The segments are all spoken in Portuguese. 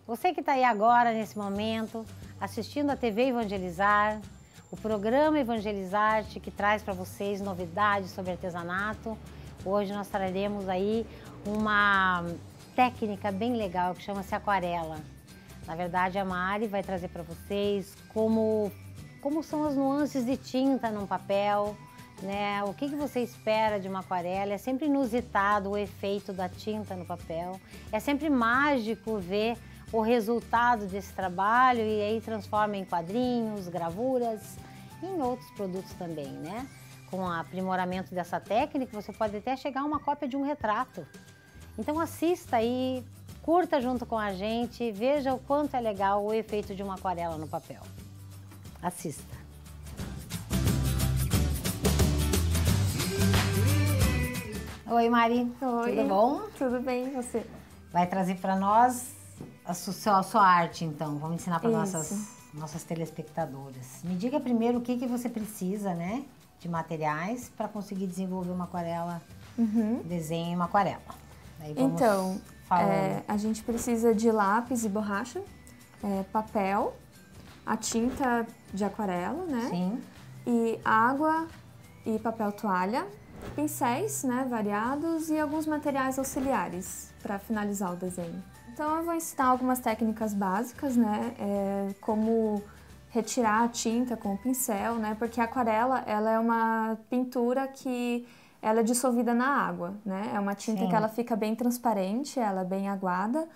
Você que está aí agora, nesse momento, assistindo a TV Evangelizar, o programa Evangelizarte, que traz para vocês novidades sobre artesanato. Hoje nós traremos aí uma técnica bem legal que chama-se aquarela. Na verdade, a Mari vai trazer para vocês como são as nuances de tinta num papel, né? O que você espera de uma aquarela. É sempre inusitado o efeito da tinta no papel. É sempre mágico ver o resultado desse trabalho e aí transforma em quadrinhos, gravuras e em outros produtos também, né? Com o aprimoramento dessa técnica, você pode até chegar a uma cópia de um retrato. Então assista aí, curta junto com a gente, veja o quanto é legal o efeito de uma aquarela no papel. Assista. Oi, Mari. Oi. Tudo bom? Tudo bem, e você? Vai trazer para nós a sua arte, então. Vamos ensinar para nossas telespectadoras. Me diga primeiro o que você precisa, né, de materiais para conseguir desenvolver uma aquarela, desenho em uma aquarela. Aí vamos então, falando. a gente precisa de lápis e borracha, papel, a tinta de aquarela, né? Sim. E água e papel toalha, pincéis, né, variados e alguns materiais auxiliares para finalizar o desenho. Então eu vou ensinar algumas técnicas básicas, né, como retirar a tinta com o pincel, né, porque a aquarela ela é uma pintura que ela é dissolvida na água, né, é uma tinta que ela fica bem transparente, ela é bem aguada.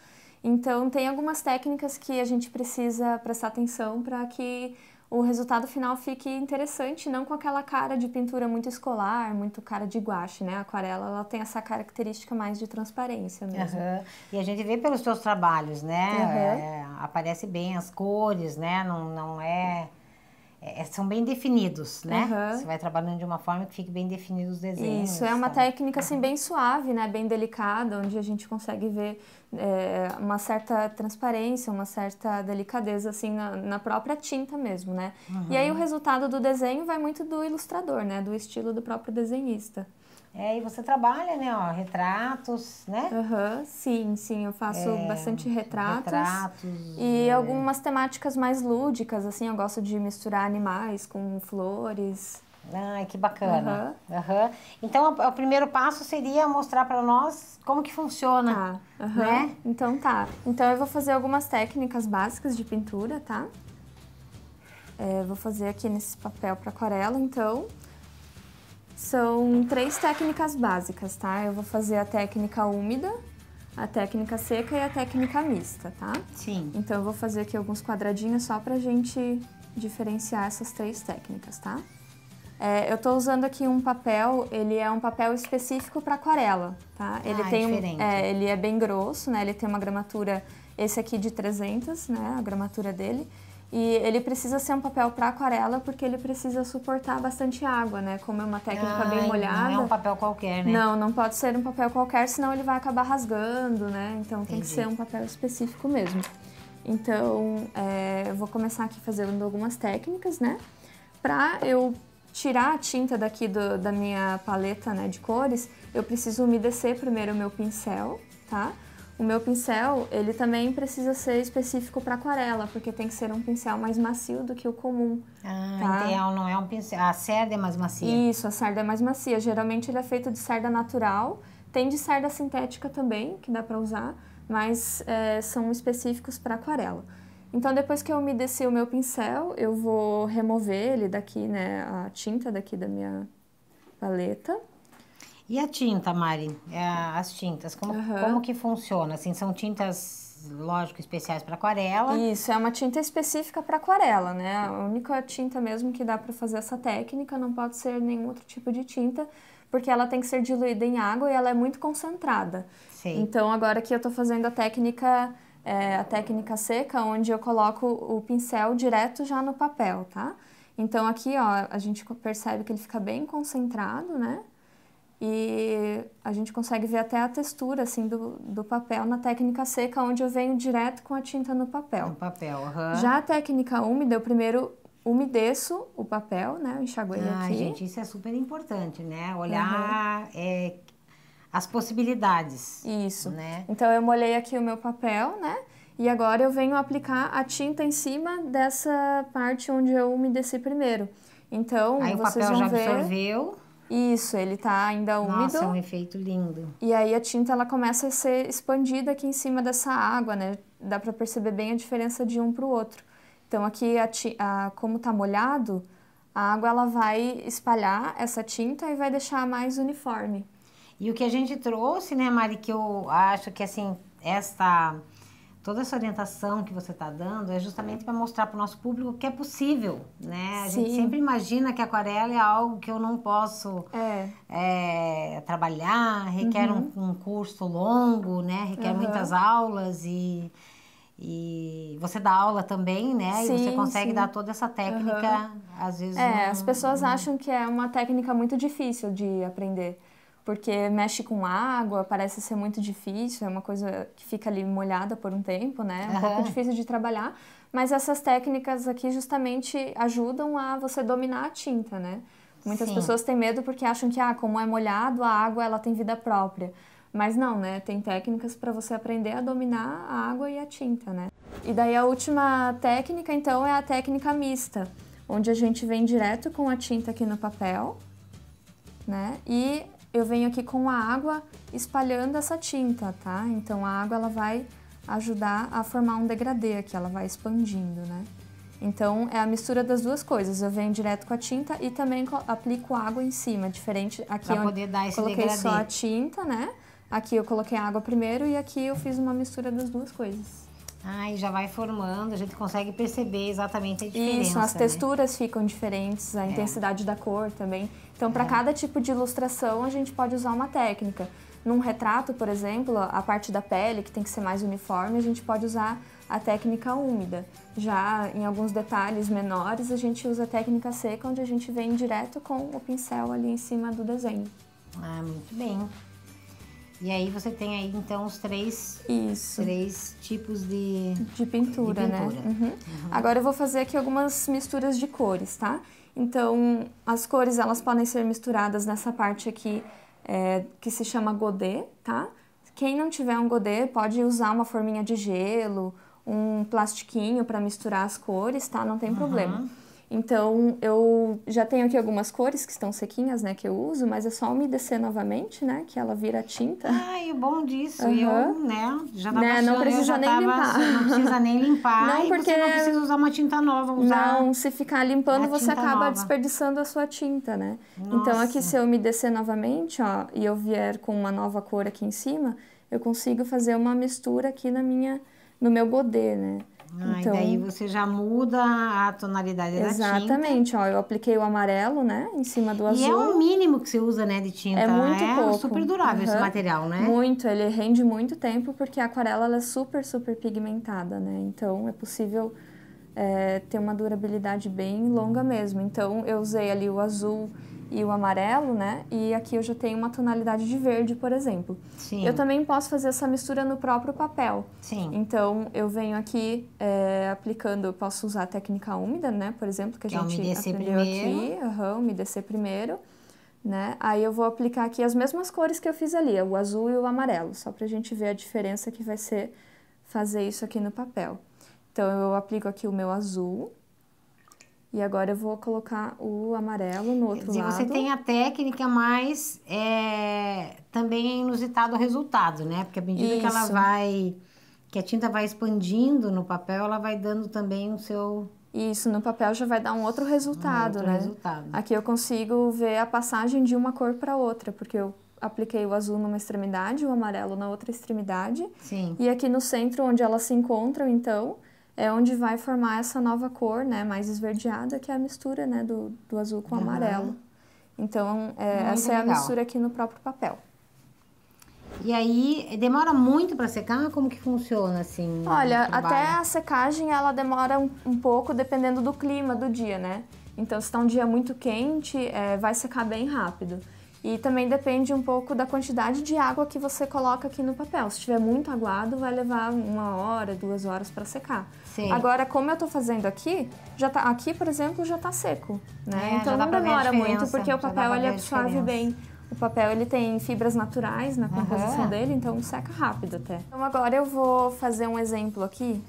Então tem algumas técnicas que a gente precisa prestar atenção para que o resultado final fique interessante, não com aquela cara de pintura muito escolar, muito cara de guache, né? A aquarela, ela tem essa característica mais de transparência mesmo. E a gente vê pelos seus trabalhos, né? Aparece bem as cores, né? Não é... são bem definidos, né? Você vai trabalhando de uma forma que fique bem definido os desenhos. Isso, é uma técnica assim bem suave, né? Bem delicada, onde a gente consegue ver uma certa transparência, uma certa delicadeza assim na própria tinta mesmo, né? E aí o resultado do desenho vai muito do ilustrador, né? Do estilo do próprio desenhista. E você trabalha, né, ó, retratos, né? Sim, eu faço bastante retratos e algumas temáticas mais lúdicas, assim, eu gosto de misturar animais com flores. Ai, que bacana. Então, o primeiro passo seria mostrar para nós como que funciona, né? Então tá. Então eu vou fazer algumas técnicas básicas de pintura, tá? Vou fazer aqui nesse papel para aquarela, então. São 3 técnicas básicas, tá? Eu vou fazer a técnica úmida, a técnica seca e a técnica mista, tá? Sim. Então eu vou fazer aqui alguns quadradinhos só pra gente diferenciar essas 3 técnicas, tá? Eu tô usando aqui um papel, ele é um papel específico para aquarela, tá? Ele tem diferente. Ele é bem grosso, né? Ele tem uma gramatura, esse aqui de 300, né? A gramatura dele. E ele precisa ser um papel para aquarela porque ele precisa suportar bastante água, né? Como é uma técnica bem molhada. Não é um papel qualquer, né? Não pode ser um papel qualquer, senão ele vai acabar rasgando, né? Então tem que ser um papel específico mesmo. Então, eu vou começar aqui fazendo algumas técnicas, né? Para eu tirar a tinta daqui da minha paleta, né, de cores, eu preciso umedecer primeiro o meu pincel, tá? O meu pincel, ele também precisa ser específico para aquarela, porque tem que ser um pincel mais macio do que o comum. Então não é um pincel, a cerda é mais macia. Isso, a cerda é mais macia. Geralmente ele é feito de cerda natural, tem de cerda sintética também, que dá para usar, mas são específicos para aquarela. Então depois que eu umedeci o meu pincel, eu vou remover ele daqui, né, a tinta daqui da minha paleta. E a tinta, Mari? As tintas, como que funciona? Assim, são tintas, lógico, especiais para aquarela? Isso, é uma tinta específica para aquarela, né? A única tinta mesmo que dá para fazer essa técnica, não pode ser nenhum outro tipo de tinta, porque ela tem que ser diluída em água e ela é muito concentrada. Sim. Então agora aqui eu tô fazendo a técnica seca, onde eu coloco o pincel direto já no papel, tá? Então aqui, ó, a gente percebe que ele fica bem concentrado, né? E a gente consegue ver até a textura, assim, do papel na técnica seca, onde eu venho direto com a tinta no papel. No papel, Já a técnica úmida, eu primeiro umedeço o papel, né? Eu enxaguo ele aqui. Gente, isso é super importante, né? Olhar as possibilidades. Isso. Né? Então, eu molhei aqui o meu papel, né? E agora eu venho aplicar a tinta em cima dessa parte onde eu umedeci primeiro. Então, aí vocês o papel vão já ver... absorveu. Isso, ele tá ainda úmido. Nossa, é um efeito lindo. E aí a tinta, ela começa a ser expandida aqui em cima dessa água, né? Dá pra perceber bem a diferença de um pro outro. Então, aqui, como tá molhado, a água ela vai espalhar essa tinta e vai deixar mais uniforme. E o que a gente trouxe, né, Mari, que eu acho que, assim, toda essa orientação que você está dando é justamente para mostrar para o nosso público que é possível, né? A gente sempre imagina que a aquarela é algo que eu não posso trabalhar, requer um curso longo, né? Requer muitas aulas e você dá aula também, né? Sim, e você consegue dar toda essa técnica, às vezes... as pessoas acham que é uma técnica muito difícil de aprender. Porque mexe com água, parece ser muito difícil, é uma coisa que fica ali molhada por um tempo, né? É um pouco difícil de trabalhar, mas essas técnicas aqui justamente ajudam a você dominar a tinta, né? Muitas pessoas têm medo porque acham que, como é molhado, a água ela tem vida própria. Mas não, né? Tem técnicas para você aprender a dominar a água e a tinta, né? E daí a última técnica, então, é a técnica mista, onde a gente vem direto com a tinta aqui no papel, né? E eu venho aqui com a água espalhando essa tinta, tá? Então, a água ela vai ajudar a formar um degradê aqui, ela vai expandindo, né? Então, é a mistura das duas coisas. Eu venho direto com a tinta e também aplico água em cima, diferente aqui pra poder dar esse coloquei degradê. Só a tinta, né? Aqui eu coloquei a água primeiro e aqui eu fiz uma mistura das duas coisas. E já vai formando, a gente consegue perceber exatamente a diferença. Isso, as texturas ficam diferentes, a intensidade da cor também. Então, para cada tipo de ilustração, a gente pode usar uma técnica. Num retrato, por exemplo, a parte da pele, que tem que ser mais uniforme, a gente pode usar a técnica úmida. Já em alguns detalhes menores, a gente usa a técnica seca, onde a gente vem direto com o pincel ali em cima do desenho. Muito bem. E aí você tem aí, então, os três tipos de pintura, né? Agora eu vou fazer aqui algumas misturas de cores, tá? Então, as cores, elas podem ser misturadas nessa parte aqui, que se chama godê, tá? Quem não tiver um godê, pode usar uma forminha de gelo, um plastiquinho para misturar as cores, tá? Não tem problema. Então, eu já tenho aqui algumas cores que estão sequinhas, né, que eu uso, mas é só umedecer novamente, né, que ela vira tinta. E o bom disso, eu, né, já tava né, não precisa nem limpar. Não precisa nem limpar, não, porque você não precisa usar uma tinta nova, Não, se ficar limpando, você acaba desperdiçando a sua tinta, né? Nossa. Então, aqui, se eu umedecer novamente, ó, e eu vier com uma nova cor aqui em cima, eu consigo fazer uma mistura aqui no meu godê, né? Então, e daí você já muda a tonalidade da tinta. Exatamente, ó, eu apliquei o amarelo, né, em cima do azul. E é o mínimo que você usa, né, de tinta. É muito pouco. É super durável esse material, né? Muito, ele rende muito tempo porque a aquarela ela é super, super pigmentada, né? Então, é possível ter uma durabilidade bem longa mesmo. Então, eu usei ali o azul e o amarelo, né? E aqui eu já tenho uma tonalidade de verde, por exemplo. Sim. Eu também posso fazer essa mistura no próprio papel. Sim. Então, eu venho aqui aplicando, eu posso usar a técnica úmida, né? Por exemplo, que a gente aprendeu aqui. Umedecer primeiro, né? Aí eu vou aplicar aqui as mesmas cores que eu fiz ali, o azul e o amarelo, só pra gente ver a diferença que vai ser fazer isso aqui no papel. Então, eu aplico aqui o meu azul. E agora eu vou colocar o amarelo no outro lado. Você tem a técnica, mas também é inusitado o resultado, né? Porque à medida que a tinta vai expandindo no papel, ela vai dando também o seu... Isso, no papel já vai dar um outro resultado, né? Aqui eu consigo ver a passagem de uma cor para outra, porque eu apliquei o azul numa extremidade, o amarelo na outra extremidade. Sim. E aqui no centro, onde elas se encontram, então... é onde vai formar essa nova cor, né, mais esverdeada, que é a mistura, né, do azul com o amarelo. Então, essa é a mistura aqui no próprio papel. E aí, demora muito para secar? Como que funciona, assim? Olha, até a secagem, ela demora um pouco, dependendo do clima do dia, né? Então, se tá um dia muito quente, vai secar bem rápido. E também depende um pouco da quantidade de água que você coloca aqui no papel. Se estiver muito aguado, vai levar 1 hora, 2 horas para secar. Sim. Agora, como eu tô fazendo aqui, aqui, por exemplo, já tá seco, né? Então não dá pra ver a demora muito, diferença, porque o já dá papel pra ele ver a absorve diferença. bem. O papel ele tem fibras naturais na composição dele, então seca rápido até. Então agora eu vou fazer um exemplo aqui,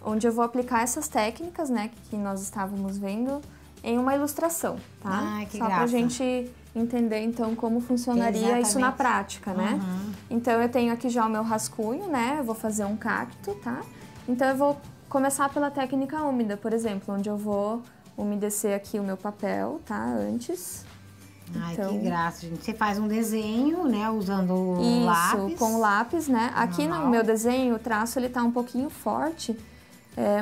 onde eu vou aplicar essas técnicas, né, que nós estávamos vendo, em uma ilustração, tá? Ah, que Só graça. pra gente entender, então, como funcionaria isso na prática, né? Então, eu tenho aqui já o meu rascunho, né? Eu vou fazer um cacto, tá? Então, eu vou começar pela técnica úmida, por exemplo, onde eu vou umedecer aqui o meu papel, tá? Antes. Ai, Então, que graça, gente. Você faz um desenho, né, usando o lápis. Isso, com lápis, né? Aqui no meu desenho, o traço, ele tá um pouquinho forte,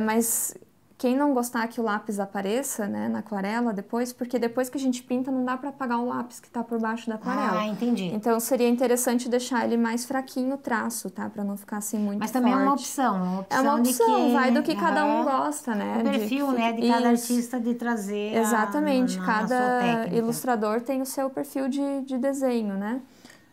mas quem não gostar que o lápis apareça, né, na aquarela depois, porque depois que a gente pinta não dá para apagar o lápis que tá por baixo da aquarela. Ah, entendi. Então seria interessante deixar ele mais fraquinho o traço, tá? Para não ficar assim muito Mas forte. também é uma opção. É uma opção, de que, vai do que cada um gosta, né? O perfil, né, de cada artista de trazer Exatamente, a sua cada técnica. ilustrador tem o seu perfil de desenho, né?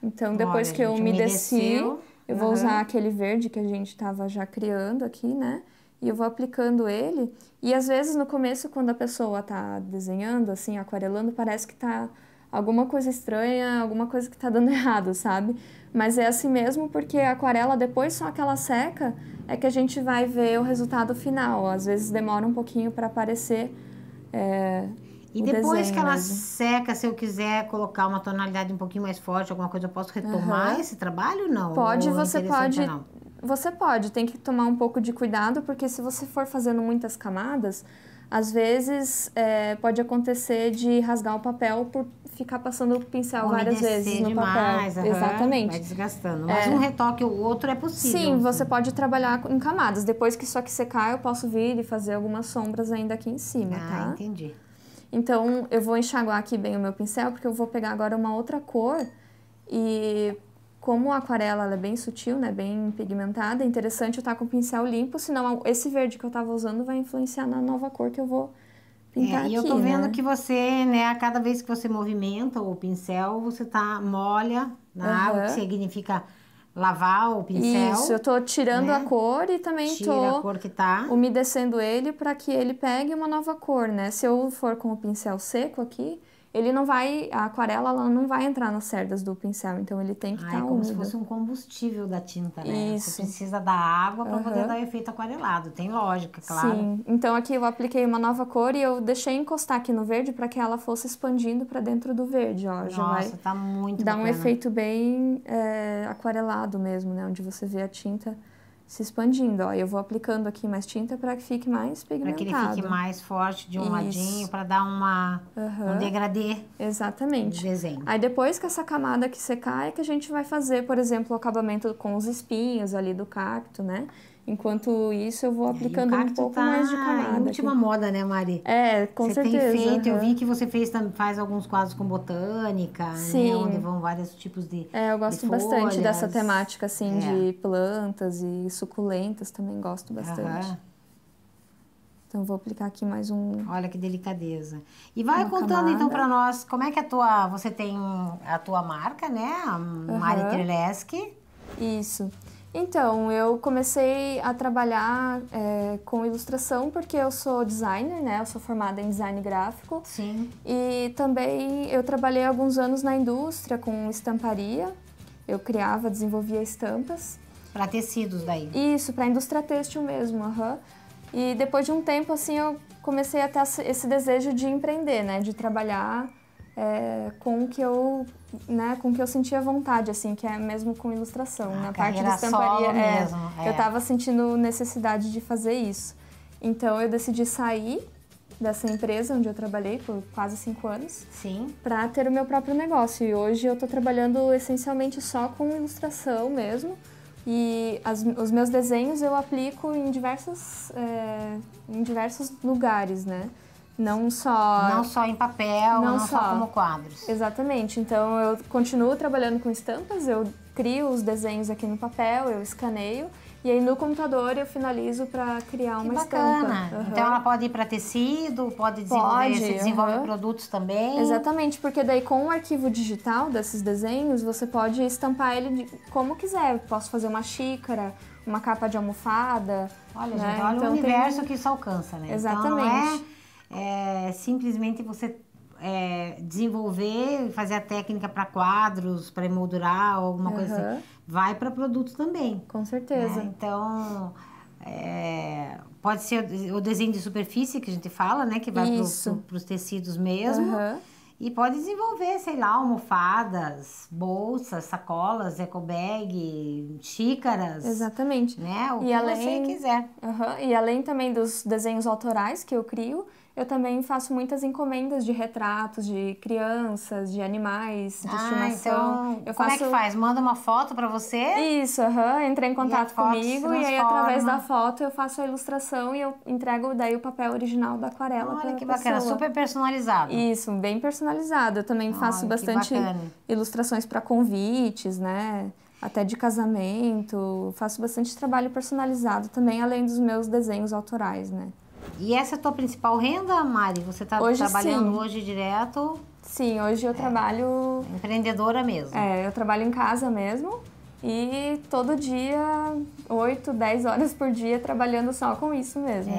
Então depois Olha, que eu gente, umedeci, umedeceu. eu vou usar aquele verde que a gente tava já criando aqui, né? E eu vou aplicando ele. E às vezes no começo, quando a pessoa tá desenhando, assim, aquarelando, parece que tá alguma coisa estranha, alguma coisa que tá dando errado, sabe? Mas é assim mesmo porque a aquarela, depois só que ela seca, é que a gente vai ver o resultado final. Às vezes demora um pouquinho para aparecer E o depois desenho que ela mesmo. seca, se eu quiser colocar uma tonalidade um pouquinho mais forte, alguma coisa, eu posso retomar esse trabalho ou não? Pode, Ou é você interessante pode. ou não? Você pode, tem que tomar um pouco de cuidado, porque se você for fazendo muitas camadas, às vezes pode acontecer de rasgar o papel por ficar passando o pincel várias vezes no demais, papel. Exatamente. Vai desgastando. Mas um retoque ou outro é possível. Sim, você pode trabalhar em camadas. Depois que isso aqui secar, eu posso vir e fazer algumas sombras ainda aqui em cima, tá? Ah, entendi. Então, eu vou enxaguar aqui bem o meu pincel, porque eu vou pegar agora uma outra cor e como a aquarela ela é bem sutil, né, bem pigmentada, é interessante eu estar com o pincel limpo, senão esse verde que eu estava usando vai influenciar na nova cor que eu vou pintar aqui, E eu tô vendo né? que você, né, a cada vez que você movimenta o pincel, você molha na água, que significa lavar o pincel. Isso, eu tô tirando né? a cor e também Tira a cor que tá. umedecendo ele para que ele pegue uma nova cor, né? Se eu for com o pincel seco aqui, ele não vai, a aquarela ela não vai entrar nas cerdas do pincel, então ele tem que estar É como se úmido. fosse um combustível da tinta, né? Isso. Você precisa da água para poder dar o efeito aquarelado. Tem lógica, claro. Sim, então aqui eu apliquei uma nova cor e eu deixei encostar aqui no verde para que ela fosse expandindo para dentro do verde, ó. Já vai tá muito dar um bacana. efeito bem aquarelado mesmo, né? Onde você vê a tinta se expandindo, ó. Eu vou aplicando aqui mais tinta para que fique mais Para pigmentado. que ele fique mais forte de um ladinho, para dar um degradê Exatamente. de desenho. Aí depois que essa camada que secar é que a gente vai fazer, por exemplo, o acabamento com os espinhos ali do cacto, né? Enquanto isso eu vou aplicando um pouco mais de camada. Em última moda, né, Mari? Com você certeza. Você tem feito, eu vi que você faz alguns quadros com botânica, Sim. né? Onde vão vários tipos de eu gosto de bastante folhas. dessa temática, assim, de plantas e suculentas, também gosto bastante. Então, vou aplicar aqui mais um... Olha que delicadeza. E vai contando, camada. então, pra nós, como é que você tem a tua marca, né? A Mari Treleski. Isso. Então, eu comecei a trabalhar com ilustração porque eu sou designer, né? Eu sou formada em design gráfico. Sim. E também eu trabalhei alguns anos na indústria com estamparia. Eu criava, desenvolvia estampas. Para tecidos daí. Isso, para a indústria têxtil mesmo, E depois de um tempo, assim, eu comecei a ter esse desejo de empreender, né? De trabalhar com o que eu sentia vontade, assim, que é mesmo com ilustração. Na parte de estamparia, mesmo, eu estava sentindo necessidade de fazer isso. Então, eu decidi sair dessa empresa onde eu trabalhei por quase 5 anos. Sim. Para ter o meu próprio negócio. E hoje eu estou trabalhando essencialmente só com ilustração mesmo. E os meus desenhos eu aplico em diversos lugares, né? Não só em papel, não só como quadros. Exatamente. Então, eu continuo trabalhando com estampas, eu crio os desenhos aqui no papel, eu escaneio E aí no computador eu finalizo para criar uma bacana. estampa. Então ela pode ir para tecido, pode desenvolver, você desenvolve produtos também. Exatamente, porque daí com o arquivo digital desses desenhos, você pode estampar ele como quiser. Eu posso fazer uma xícara, uma capa de almofada. Olha, né? gente, olha então, o universo que isso alcança, né? Exatamente. Então não é simplesmente você desenvolver e fazer a técnica para quadros, para emoldurar, alguma coisa assim. Vai para produtos também. Com certeza. Né? Então, pode ser o desenho de superfície que a gente fala, né? Que vai para os tecidos mesmo. E pode desenvolver, sei lá, almofadas, bolsas, sacolas, ecobag, xícaras. Exatamente. Né? O que você quiser. E além também dos desenhos autorais que eu crio, eu também faço muitas encomendas de retratos de crianças, de animais, de estimação. Então, como é que faz? Manda uma foto para você? Isso, entra em contato comigo e aí através da foto eu faço a ilustração e eu entrego daí o papel original da aquarela para a pessoa. Olha que bacana, super personalizado. Isso, bem personalizado. Eu também faço bastante ilustrações para convites, né? Até de casamento. Faço bastante trabalho personalizado também, além dos meus desenhos autorais, né? E essa é a tua principal renda, Mari? Você está trabalhando hoje direto? Sim, hoje eu trabalho... Empreendedora mesmo. Eu trabalho em casa mesmo e todo dia, 8, 10 horas por dia, trabalhando só com isso mesmo.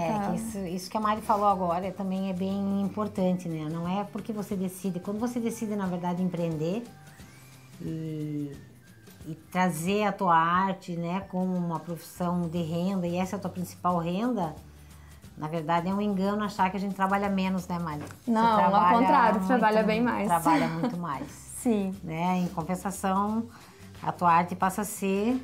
Isso que a Mari falou agora também é bem importante, né? Não é porque você decide... Quando você decide, na verdade, empreender e trazer a tua arte, né, como uma profissão de renda, e essa é a tua principal renda... Na verdade, é um engano achar que a gente trabalha menos, né, Mari? Não, ao contrário, trabalha bem mais. Trabalha muito mais. Sim. Né? Em compensação, a tua arte passa a ser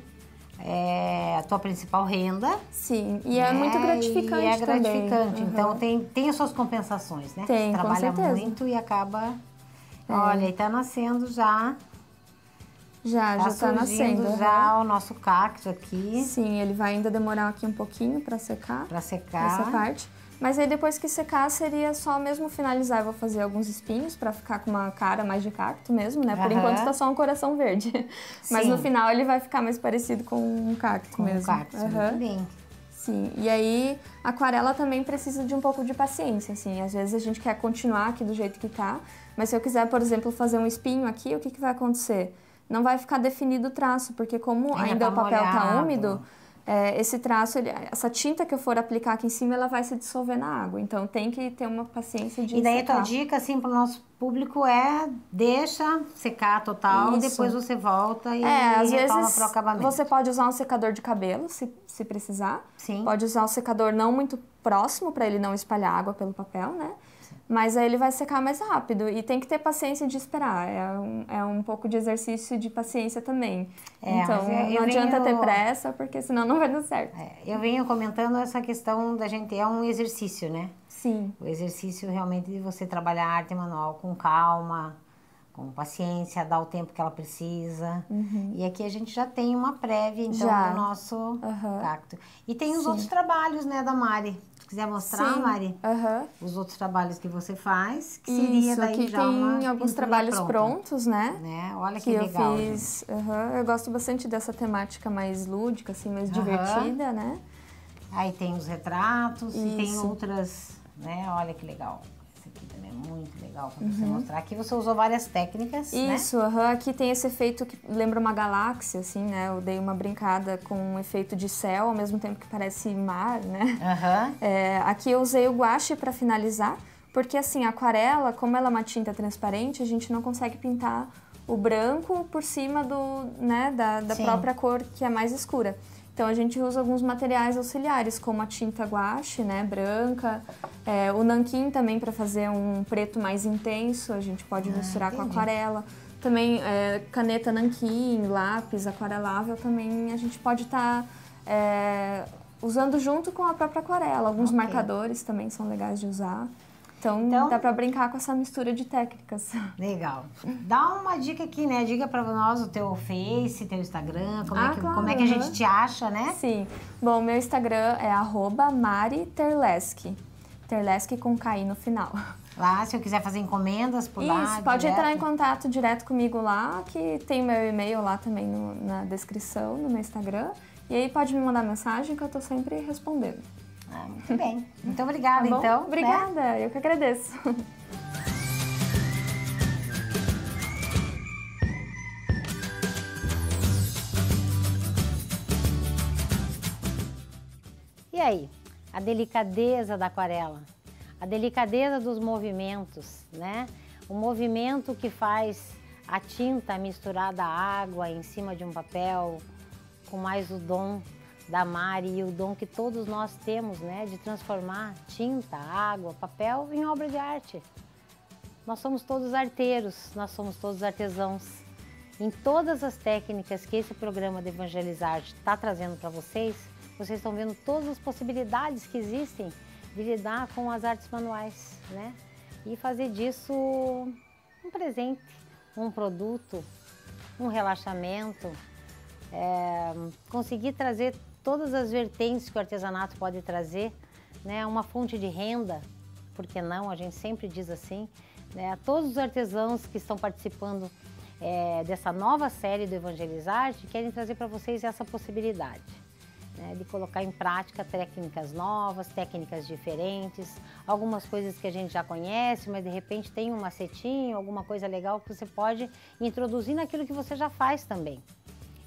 a tua principal renda. Sim, e é muito gratificante também. E é gratificante, também. Então tem as suas compensações, né? Tem, você trabalha com certeza. muito e acaba... Olha, e tá nascendo já... Já tá nascendo. Já o nosso cacto aqui. Sim, ele vai ainda demorar aqui um pouquinho para secar. Para secar. Essa parte. Mas aí depois que secar, seria só mesmo finalizar. Eu vou fazer alguns espinhos para ficar com uma cara mais de cacto mesmo, né? Por enquanto tá só um coração verde. Mas no final ele vai ficar mais parecido com um cacto mesmo. Um cacto, muito bem. Sim, e aí a aquarela também precisa de um pouco de paciência, assim. Às vezes a gente quer continuar aqui do jeito que tá, mas se eu quiser, por exemplo, fazer um espinho aqui, o que vai acontecer? Não vai ficar definido o traço, porque como ainda o papel tá úmido, esse traço, essa tinta que eu for aplicar aqui em cima, ela vai se dissolver na água. Então tem que ter uma paciência de E daí secar. A tua dica, assim, para o nosso público deixa secar total, depois você volta e retoma para o acabamento. Você pode usar um secador de cabelo, se precisar. Sim. Pode usar um secador não muito próximo, para ele não espalhar água pelo papel, né? Mas aí ele vai secar mais rápido e tem que ter paciência de esperar. É um pouco de exercício de paciência também. Então não adianta ter pressa, porque senão não vai dar certo. Eu venho comentando essa questão da gente, é um exercício, né? Sim. O exercício realmente de você trabalhar a arte manual com calma, com paciência, dar o tempo que ela precisa. E aqui a gente já tem uma prévia, então, do nosso cacto. E tem os outros trabalhos, né, da Mari. Se quiser mostrar, Mari, os outros trabalhos que você faz, que seria daí aqui já tem alguns trabalhos prontos, né? Olha que legal. Eu fiz. Eu gosto bastante dessa temática mais lúdica, assim, mais divertida, né? Aí tem os retratos e tem outras, né? Olha que legal. Esse aqui também é muito legal para você mostrar. Aqui você usou várias técnicas, Isso, aqui tem esse efeito que lembra uma galáxia, assim, né? Eu dei uma brincada com um efeito de céu, ao mesmo tempo que parece mar, né? Aqui eu usei o guache para finalizar, porque assim, a aquarela, como ela é uma tinta transparente, a gente não consegue pintar o branco por cima da própria cor que é mais escura. Então a gente usa alguns materiais auxiliares, como a tinta guache, né, branca, o nanquim também para fazer um preto mais intenso, a gente pode misturar com aquarela. Também caneta nanquim, lápis aquarelável também a gente pode estar usando junto com a própria aquarela. Alguns marcadores também são legais de usar. Então dá pra brincar com essa mistura de técnicas. Legal. Dá uma dica aqui, né? Diga pra nós o teu Face, teu Instagram, como é que a gente te acha, né? Sim. Bom, meu Instagram é @mariterleski. Terleski com KI no final. Lá, se eu quiser fazer encomendas por lá. Isso, pode entrar em contato direto comigo lá, que tem meu e-mail lá também na descrição, no meu Instagram. E aí pode me mandar mensagem que eu tô sempre respondendo. Ah, muito bem. Muito obrigada, Tá bom? então. Obrigada, né? eu que agradeço. E aí, a delicadeza da aquarela, a delicadeza dos movimentos, né? O movimento que faz a tinta misturada à água em cima de um papel, com mais o dom da Mari e o dom que todos nós temos, né? De transformar tinta, água, papel em obra de arte. Nós somos todos arteiros, nós somos todos artesãos. Em todas as técnicas que esse programa de Evangelizar está trazendo para vocês estão vendo todas as possibilidades que existem de lidar com as artes manuais, né? E fazer disso um presente, um produto, um relaxamento, conseguir trazer todas as vertentes que o artesanato pode trazer, né? Uma fonte de renda, por que não? A gente sempre diz assim, né? Todos os artesãos que estão participando dessa nova série do Evangelizar querem trazer para vocês essa possibilidade. De colocar em prática técnicas novas, técnicas diferentes, algumas coisas que a gente já conhece, mas de repente tem um macetinho, alguma coisa legal que você pode introduzir naquilo que você já faz também.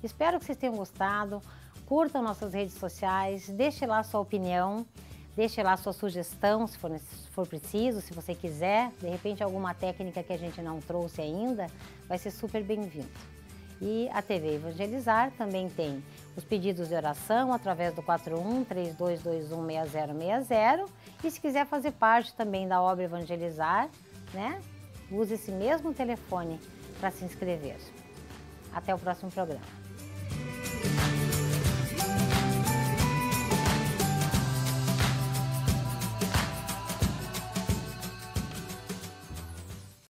Espero que vocês tenham gostado, curtam nossas redes sociais, deixe lá sua opinião, deixe lá sua sugestão, se for preciso, se você quiser, de repente alguma técnica que a gente não trouxe ainda, vai ser super bem-vindo. E a TV Evangelizar também tem os pedidos de oração através do 41-3221-6060. E se quiser fazer parte também da obra Evangelizar, né? Use esse mesmo telefone para se inscrever. Até o próximo programa.